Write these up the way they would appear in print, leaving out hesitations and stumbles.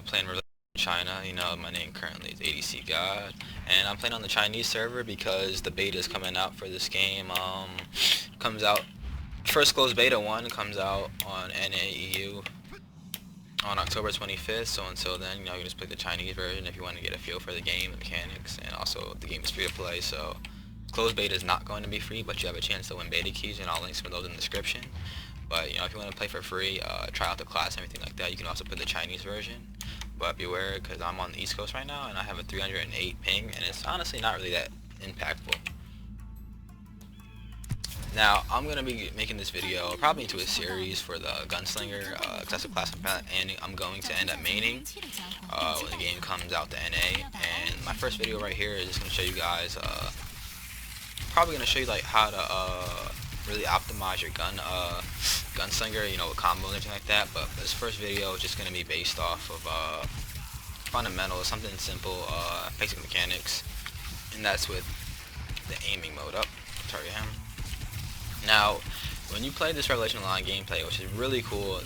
playing in China. You know, my name currently is ADC God, and I'm playing on the Chinese server because the beta is coming out for this game. Comes out first closed beta 1 comes out on NAEU on October 25th. So until then, you know, you can just play the Chinese version if you want to get a feel for the game, the mechanics, and also the game is free to play. So closed beta is not going to be free, but you have a chance to win beta keys, and I'll link some of those in the description. But you know, if you want to play for free, try out the class and everything like that, you can also play the Chinese version. But beware, because I'm on the East Coast right now, and I have a 308 ping, and it's honestly not really that impactful. Now, I'm going to be making this video probably into a series for the Gunslinger, that's a class I'm going to end up maining when the game comes out to NA. And my first video right here is just going to show you guys, probably going to show you like how to really optimize your gunslinger, you know, with combos and everything like that. But this first video is just going to be based off of fundamentals, something simple, basic mechanics, and that's with the aiming mode. Up, target him. Now, when you play this Revelation Online gameplay, which is really cool,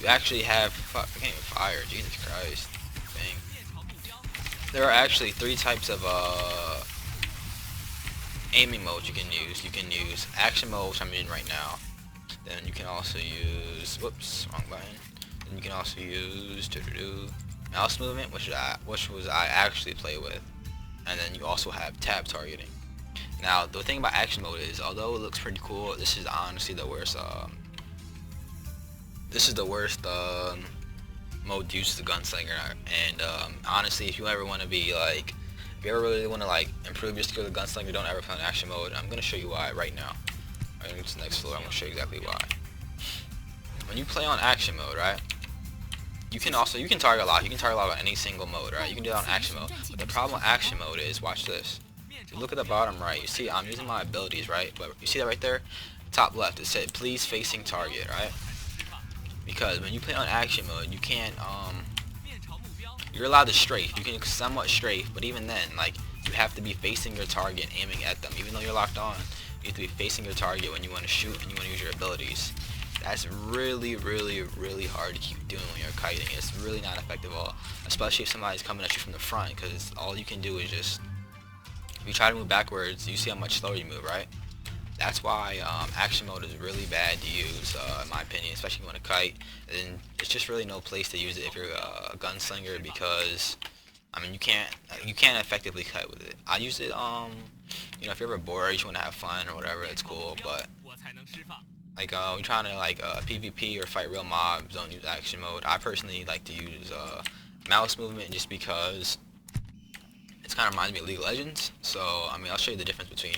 you actually have, fuck, I can't even fire, Jesus Christ, dang. There are actually 3 types of aiming modes you can use. You can use action mode, which I'm in right now. Then you can also use, whoops, wrong button. Then you can also use mouse movement, which I actually play with. And then you also have tab targeting. Now, the thing about action mode is, although it looks pretty cool, this is honestly the worst. This is the worst mode to use the Gunslinger. And honestly, if you ever want to be like, if you ever really want to like improve your skill with Gunslinger, don't ever play on action mode. I'm gonna show you why right now. Alright, to the next floor. I'm gonna show you exactly why. When you play on action mode, right? You can target a lot. You can target a lot on any single mode, right? You can do that on action mode. But the problem with action mode is, watch this. If you look at the bottom right, you see I'm using my abilities, right? But you see that right there, top left, it said please facing target, right? Because when you play on action mode, you can't you're allowed to strafe. You can somewhat strafe, but even then, like, you have to be facing your target and aiming at them. Even though you're locked on, you have to be facing your target when you want to shoot and you want to use your abilities. That's really, really, really hard to keep doing when you're kiting. It's really not effective at all, especially if somebody's coming at you from the front, because all you can do is just, if you try to move backwards, you see how much slower you move, right? That's why action mode is really bad to use, in my opinion, especially if you want to kite. And it's just really no place to use it if you're a gunslinger, because I mean you can't effectively kite with it. I use it, you know, if you're ever bored, you just want to have fun or whatever, it's cool. But like when you're trying to like PvP or fight real mobs, don't use action mode. I personally like to use mouse movement just because it kind of reminds me of League of Legends. So I mean, I'll show you the difference between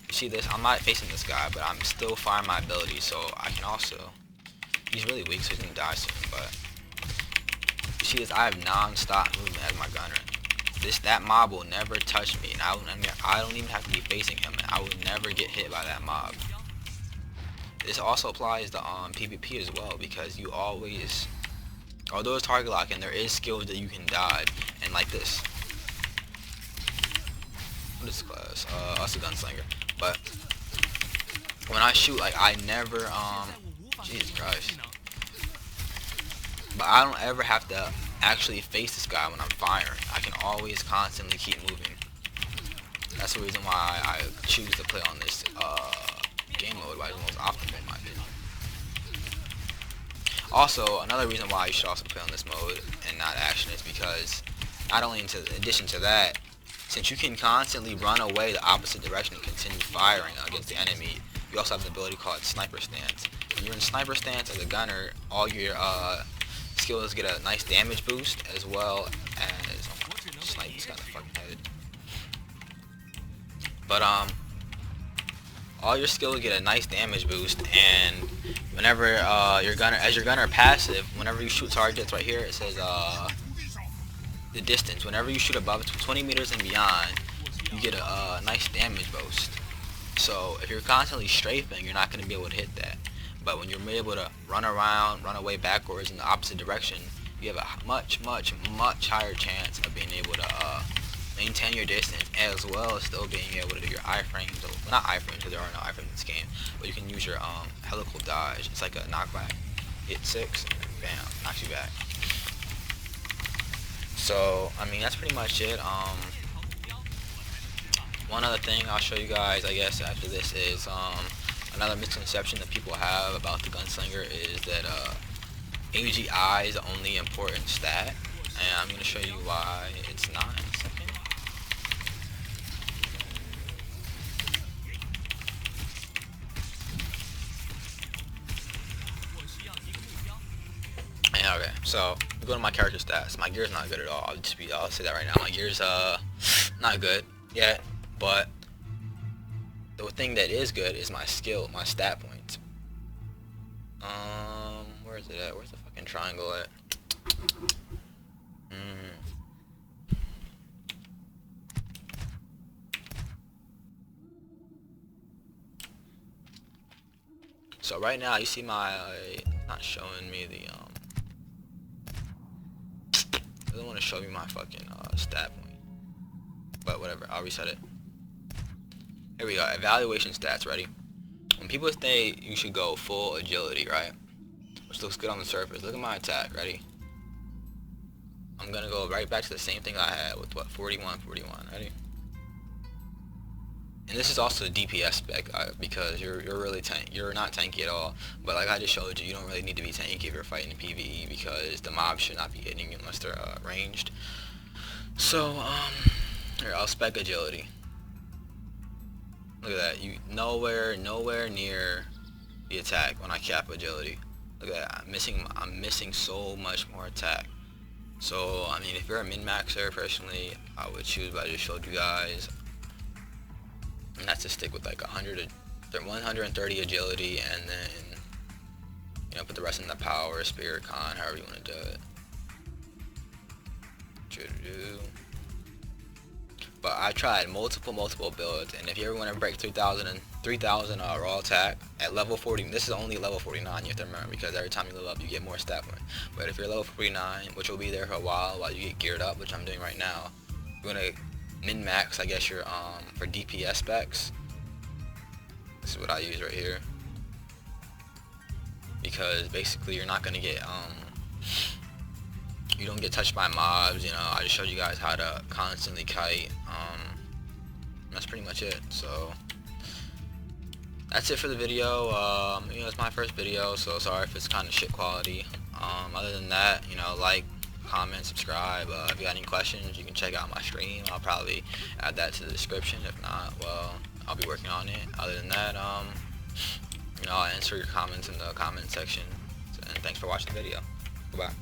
you see this, I'm not facing this guy, but I'm still firing my ability, so I can also, he's really weak, so he's gonna die soon. But you see this, I have non-stop movement as my gunner. That mob will never touch me, and I don't even have to be facing him, and I will never get hit by that mob. This also applies to PvP as well, because you always, although it's target lock and there is skills that you can dodge, and like this. What is this class? That's a gunslinger. But when I shoot, like, I never Jesus Christ. But I don't ever have to actually face this guy when I'm firing. I can always constantly keep moving. That's the reason why I choose to play on this game mode, why it's the most optimal in my opinion. Also, another reason why you should also play on this mode and not action is because not only in addition to that, since you can constantly run away the opposite direction and continue firing against the enemy, you also have an ability called sniper stance. When you're in sniper stance as a gunner, all your skills get a nice damage boost, as well as, oh my, snipe this guy in the fucking head. But all your skills get a nice damage boost, and whenever your gunner passive, whenever you shoot targets right here, it says the distance. Whenever you shoot above 20 meters and beyond, you get a nice damage boost. So if you're constantly strafing, you're not going to be able to hit that. But when you're able to run around, run away backwards in the opposite direction, you have a much higher chance of being able to maintain your distance, as well as still being able to do your iframes. Well, not iframes, because there are no iframes in this game, but you can use your helical dodge. It's like a knockback. Hit 6, and bam, knocks you back. So I mean that's pretty much it. One other thing I'll show you guys, I guess, after this is another misconception that people have about the Gunslinger is that AGI is the only important stat, and I'm going to show you why it's not in a second. And okay, so we go to my character stats. My gear's not good at all. I'll say that right now. My gear's not good yet, but the thing that is good is my skill, my stat points. Where is it at? Where's the fucking triangle at? So right now you see my not showing me the doesn't want to show me my fucking stat point, but whatever, I'll reset it. Here we go. Evaluation stats. Ready? When people say you should go full agility, right, which looks good on the surface, look at my attack. Ready? I'm gonna go right back to the same thing I had with what, 41. Ready? And this is also a DPS spec because you're really you're not tanky at all. But like I just showed you, you don't really need to be tanky if you're fighting in PvE because the mobs should not be hitting you unless they're ranged. So here, I'll spec agility. Look at that. You nowhere near the attack when I cap agility. Look at that. I'm missing so much more attack. So I mean, if you're a min-maxer, personally, I would choose what I just showed you guys. And that's to stick with like 130 agility, and then, you know, put the rest in the power, spirit, con, however you want to do it. But I tried multiple builds, and if you ever want to break 3,000 raw attack at level 40, this is only level 49. You have to remember, because every time you level up, you get more stat points. But if you're level 49, which will be there for a while you get geared up, which I'm doing right now, you want to min-max, I guess, your for DPS specs. This is what I use right here, because basically you're not gonna get you don't get touched by mobs. You know, I just showed you guys how to constantly kite. That's pretty much it. So that's it for the video. You know, it's my first video, so sorry if it's kind of shit quality. Other than that, you know, like, comment, subscribe. If you got any questions, you can check out my stream. I'll probably add that to the description. If not, well, I'll be working on it. Other than that, you know, I'll answer your comments in the comment section. And thanks for watching the video. Goodbye.